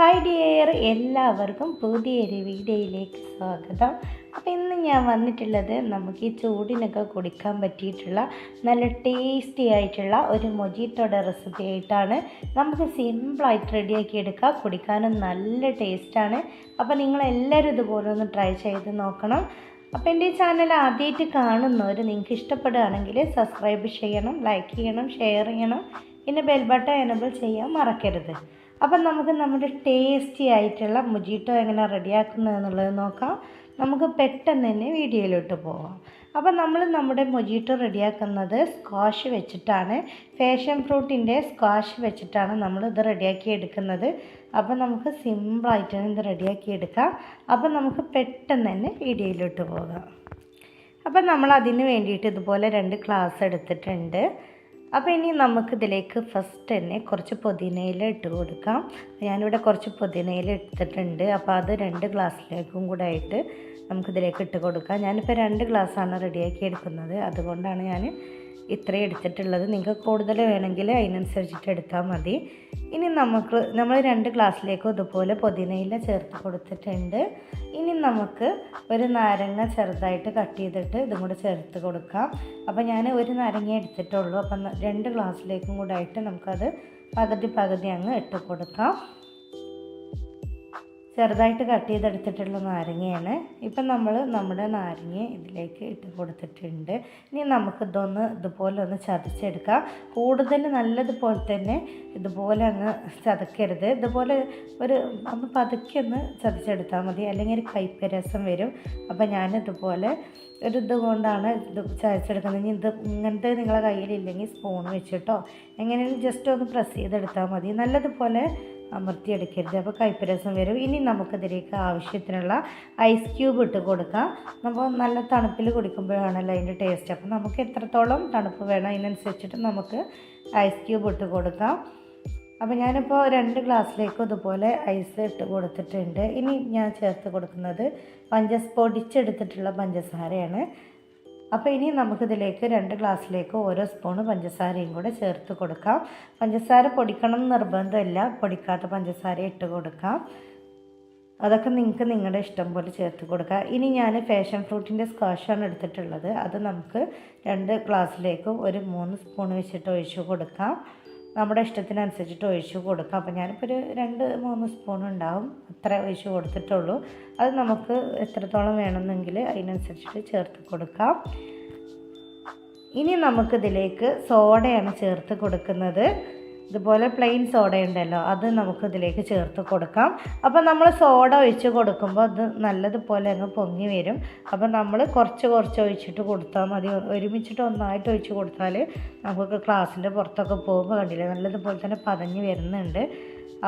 Hi dear, എല്ലാവർക്കും പുതിയൊരു വീഡിയോയിലേക്ക് സ്വാഗതം. അപ്പോൾ ഇന്ന് ഞാൻ വന്നിട്ടുള്ളത് നമുക്ക് ഈ ചൂടിനൊക്കെ കുടിക്കാൻ പറ്റിയിട്ടുള്ള നല്ല ടേസ്റ്റി ആയിട്ടുള്ള ഒരു മൊജിറ്റോയുടെ റെസിപ്പി ആയിട്ടാണ്. നമുക്ക് സിമ്പിളായിട്ട് റെഡിയാക്കി എടുക്കാം, കുടിക്കാനും നല്ല ടേസ്റ്റാണ്. അപ്പോൾ നിങ്ങളെല്ലാവരും ഇതുപോലെ ഒന്ന് ട്രൈ ചെയ്ത് നോക്കണം. അപ്പോൾ എൻ്റെ ഈ ചാനൽ ആദ്യമായിട്ട് കാണുന്നവർ നിങ്ങൾക്ക് ഇഷ്ടപ്പെടുകയാണെങ്കിൽ സബ്സ്ക്രൈബ് ചെയ്യണം, ലൈക്ക് ചെയ്യണം, ഷെയർ ചെയ്യണം, പിന്നെ ബെൽ ബട്ടൺ എനേബിൾ ചെയ്യാൻ മറക്കരുത്. അപ്പം നമുക്ക് നമ്മുടെ ടേസ്റ്റി ആയിട്ടുള്ള മൊജിറ്റോ എങ്ങനെ റെഡിയാക്കുന്നത് എന്നുള്ളത് നോക്കാം. നമുക്ക് പെട്ടെന്ന് തന്നെ വീഡിയോയിലോട്ട് പോകാം. അപ്പം നമ്മുടെ മൊജിറ്റോ റെഡിയാക്കുന്നത് സ്ക്വാഷ് വെച്ചിട്ടാണ്. ഫാഷൻ ഫ്രൂട്ടിൻ്റെ സ്ക്വാഷ് വെച്ചിട്ടാണ് നമ്മളിത് റെഡിയാക്കി എടുക്കുന്നത്. അപ്പം നമുക്ക് സിമ്പിളായിട്ട് ഇത് റെഡിയാക്കി എടുക്കാം. അപ്പം നമുക്ക് പെട്ടെന്ന് തന്നെ വീഡിയോയിലോട്ട് പോകാം. അപ്പം നമ്മൾ അതിന് വേണ്ടിയിട്ട് ഇതുപോലെ 2 ഗ്ലാസ് എടുത്തിട്ടുണ്ട്. അപ്പോൾ ഇനി നമുക്കിതിലേക്ക് ഫസ്റ്റ് തന്നെ കുറച്ച് പുതിനയില ഇട്ട് കൊടുക്കാം. ഞാനിവിടെ കുറച്ച് പുതിനയില എടുത്തിട്ടുണ്ട്. അപ്പോൾ അത് 2 ഗ്ലാസ്സിലേക്കും കൂടെ ആയിട്ട് നമുക്കിതിലേക്ക് ഇട്ട് കൊടുക്കാം. ഞാനിപ്പോൾ 2 ഗ്ലാസ്സാണ് റെഡിയാക്കി എടുക്കുന്നത്, അതുകൊണ്ടാണ് ഞാൻ ഇത്രയും എടുത്തിട്ടുള്ളത്. നിങ്ങൾക്ക് കൂടുതൽ വേണമെങ്കിൽ അതിനനുസരിച്ചിട്ട് എടുത്താൽ മതി. ഇനി നമ്മൾ 2 ഗ്ലാസ്സിലേക്കും ഇതുപോലെ പുതിനയില ചേർത്ത് കൊടുത്തിട്ടുണ്ട്. ഇനി നമുക്ക് ഒരു നാരങ്ങ ചെറുതായിട്ട് കട്ട് ചെയ്തിട്ട് ഇതും കൂടെ ചേർത്ത് കൊടുക്കാം. അപ്പോൾ ഞാൻ ഒരു നാരങ്ങ എടുത്തിട്ടുള്ളൂ. അപ്പം 2 ഗ്ലാസ്സിലേക്കും കൂടെ ആയിട്ട് നമുക്കത് പകുതി അങ്ങ് ഇട്ട് കൊടുക്കാം. ചെറുതായിട്ട് കട്ട് ചെയ്തെടുത്തിട്ടുള്ള നാരങ്ങയാണ്. ഇപ്പം നമ്മുടെ നാരങ്ങ ഇതിലേക്ക് ഇട്ട് കൊടുത്തിട്ടുണ്ട്. ഇനി നമുക്കിതൊന്ന് ഇതുപോലെ ഒന്ന് ചതച്ചെടുക്കാം. കൂടുതൽ നല്ലതുപോലെ തന്നെ ഇതുപോലെ അങ്ങ് ചതക്കരുത്. ഇതുപോലെ ഒന്ന് പതുക്കെ ഒന്ന് ചതച്ചെടുത്താൽ മതി, അല്ലെങ്കിൽ ഒരു കയ്പ്പ് രസം വരും. അപ്പം ഞാനിതുപോലെ ഇതുകൊണ്ടാണ് ഇത് ചതച്ചെടുക്കുന്നത്. ഇനി ഇങ്ങനത്തെ നിങ്ങളെ കയ്യിലില്ലെങ്കിൽ സ്പൂൺ വെച്ചിട്ടോ എങ്ങനെയും ജസ്റ്റ് ഒന്ന് പ്രസ് ചെയ്തെടുത്താൽ മതി. നല്ലതുപോലെ അമർത്തിയെടുക്കരുത്, അപ്പോൾ കയ്പ്പ് രസം വരും. ഇനി നമുക്കിതിലേക്ക് ആവശ്യത്തിനുള്ള ഐസ് ക്യൂബ് ഇട്ട് കൊടുക്കാം. നമ്മൾ നല്ല തണുപ്പിൽ കുടിക്കുമ്പോഴാണല്ലോ അതിൻ്റെ ടേസ്റ്റ്. അപ്പോൾ നമുക്ക് എത്രത്തോളം തണുപ്പ് വേണം അതിനനുസരിച്ചിട്ട് നമുക്ക് ഐസ് ക്യൂബ് ഇട്ട് കൊടുക്കാം. അപ്പോൾ ഞാനിപ്പോൾ 2 ഗ്ലാസ്സിലേക്കും ഇതുപോലെ ഐസ് ഇട്ട് കൊടുത്തിട്ടുണ്ട്. ഇനി ഞാൻ ചേർത്ത് കൊടുക്കുന്നത് പൊടിച്ചെടുത്തിട്ടുള്ള പഞ്ചസാരയാണ്. അപ്പോൾ ഇനി നമുക്കിതിലേക്ക് 2 ഗ്ലാസ്സിലേക്ക് ഓരോ സ്പൂണ് പഞ്ചസാരയും കൂടെ ചേർത്ത് കൊടുക്കാം. പഞ്ചസാര പൊടിക്കണം എന്ന് നിർബന്ധമില്ല, പൊടിക്കാത്ത പഞ്ചസാര ഇട്ട് കൊടുക്കാം. അതൊക്കെ നിങ്ങൾക്ക് നിങ്ങളുടെ ഇഷ്ടം പോലെ ചേർത്ത് കൊടുക്കുക. ഇനി ഞാൻ ഫാഷൻ ഫ്രൂട്ടിൻ്റെ സ്ക്വാഷാണ് എടുത്തിട്ടുള്ളത്. അത് നമുക്ക് 2 ഗ്ലാസ്സിലേക്ക് ഒരു 3 സ്പൂൺ വെച്ചിട്ട് ഒഴിച്ച് കൊടുക്കാം. നമ്മുടെ ഇഷ്ടത്തിനനുസരിച്ചിട്ട് ഒഴിച്ച് കൊടുക്കാം. അപ്പോൾ ഞാനിപ്പോൾ ഒരു 2-3 സ്പൂൺ ഉണ്ടാവും, അത്ര ഒഴിച്ച് കൊടുത്തിട്ടുള്ളൂ. അത് നമുക്ക് എത്രത്തോളം വേണമെന്നെങ്കിൽ അതിനനുസരിച്ചിട്ട് ചേർത്ത് കൊടുക്കാം. ഇനി നമുക്കിതിലേക്ക് സോഡയാണ് ചേർത്ത് കൊടുക്കുന്നത്. ഇതുപോലെ പ്ലെയിൻ സോഡ ഉണ്ടല്ലോ, അത് നമുക്കിതിലേക്ക് ചേർത്ത് കൊടുക്കാം. അപ്പോൾ നമ്മൾ സോഡ ഒഴിച്ച് കൊടുക്കുമ്പോൾ അത് നല്ലതുപോലെ അങ്ങ് പൊങ്ങി വരും. അപ്പോൾ നമ്മൾ കുറച്ച് ഒഴിച്ചിട്ട് കൊടുത്താൽ മതി. ഒരുമിച്ചിട്ട് ഒന്നായിട്ട് ഒഴിച്ച് കൊടുത്താൽ നമുക്ക് ഗ്ലാസിൻ്റെ പുറത്തൊക്കെ പോകുമ്പോൾ കണ്ടില്ലേ നല്ലതുപോലെ തന്നെ പതഞ്ഞ് വരുന്നുണ്ട്.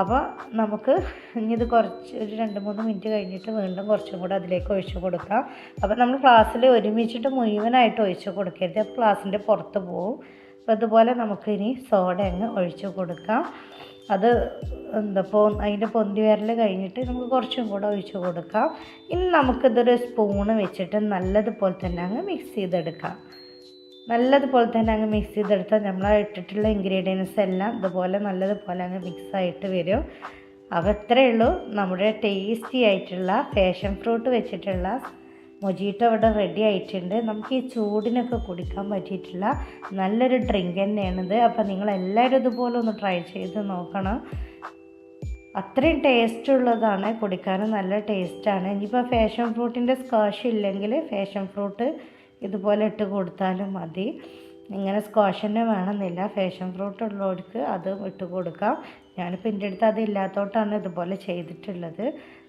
അപ്പോൾ നമുക്ക് ഇനി ഇത് ഒരു 2-3 മിനിറ്റ് കഴിഞ്ഞിട്ട് വീണ്ടും കുറച്ചും കൂടെ അതിലേക്ക് ഒഴിച്ച് കൊടുക്കാം. അപ്പോൾ നമ്മൾ ഗ്ലാസ്സിൽ ഒരുമിച്ചിട്ട് മുഴുവനായിട്ട് ഒഴിച്ച് കൊടുക്കരുത്, അപ്പോൾ ഗ്ലാസിൻ്റെ പുറത്ത് പോകും. അപ്പോൾ അതുപോലെ നമുക്കിനി സോഡ അങ്ങ് ഒഴിച്ച് കൊടുക്കാം. അത് അതിൻ്റെ പൊന്തി വരൽ കഴിഞ്ഞിട്ട് നമുക്ക് കുറച്ചും കൂടെ ഒഴിച്ച് കൊടുക്കാം. ഇനി നമുക്കിതൊരു സ്പൂണ് വെച്ചിട്ട് നല്ലതുപോലെ തന്നെ അങ്ങ് മിക്സ് ചെയ്തെടുക്കാം. നല്ലതുപോലെ തന്നെ അങ്ങ് മിക്സ് ചെയ്തെടുത്താൽ നമ്മൾ ഇട്ടിട്ടുള്ള ഇൻഗ്രീഡിയൻസ് എല്ലാം ഇതുപോലെ നല്ലതുപോലെ അങ്ങ് മിക്സായിട്ട് വരും. അപ്പോൾ ഇത്രയേ ഉള്ളൂ, നമ്മുടെ ടേസ്റ്റി ആയിട്ടുള്ള ഫാഷൻ ഫ്രൂട്ട് വെച്ചിട്ടുള്ള മൊജിറ്റോ ഇവിടെ റെഡി ആയിട്ടുണ്ട്. നമുക്ക് ഈ ചൂടിനൊക്കെ കുടിക്കാൻ പറ്റിയിട്ടുള്ള നല്ലൊരു ഡ്രിങ്ക് തന്നെയാണിത്. അപ്പോൾ നിങ്ങളെല്ലാവരും ഇതുപോലെ ഒന്ന് ട്രൈ ചെയ്ത് നോക്കണം. അത്രയും ടേസ്റ്റ് ഉള്ളതാണ്, കുടിക്കാനും നല്ല ടേസ്റ്റാണ്. ഇനിയിപ്പോൾ ഫാഷൻ ഫ്രൂട്ടിൻ്റെ സ്ക്വാഷ് ഇല്ലെങ്കിൽ ഫാഷൻ ഫ്രൂട്ട് ഇതുപോലെ ഇട്ട് കൊടുത്താലും മതി. ഇങ്ങനെ സ്ക്വാഷ് തന്നെ വേണമെന്നില്ല, ഫാഷൻ ഫ്രൂട്ട് ഉള്ളവർക്ക് അത് ഇട്ട് കൊടുക്കാം. ഞാനിപ്പോൾ എൻ്റെ അടുത്ത് അത് ഇല്ലാത്തതുകൊണ്ടാണ് ഇതുപോലെ ചെയ്തിട്ടുള്ളത്.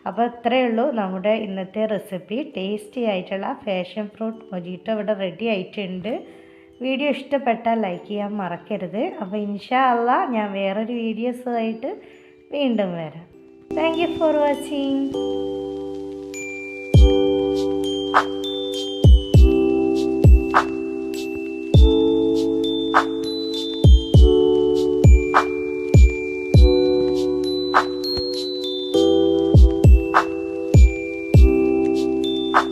അപ്പോൾ ഇത്രയേ ഉള്ളൂ നമ്മുടെ ഇന്നത്തെ റെസിപ്പി. ടേസ്റ്റി ആയിട്ടുള്ള ഫാഷൻ ഫ്രൂട്ട് മൊജിറ്റോ ഇവിടെ റെഡി ആയിട്ടുണ്ട്. വീഡിയോ ഇഷ്ടപ്പെട്ടാൽ ലൈക്ക് ചെയ്യാൻ മറക്കരുത്. അപ്പോൾ ഇൻഷാ അല്ലാഹ് ഞാൻ വേറൊരു വീഡിയോസുമായിട്ട് വീണ്ടും വരാം. Thank you for watching.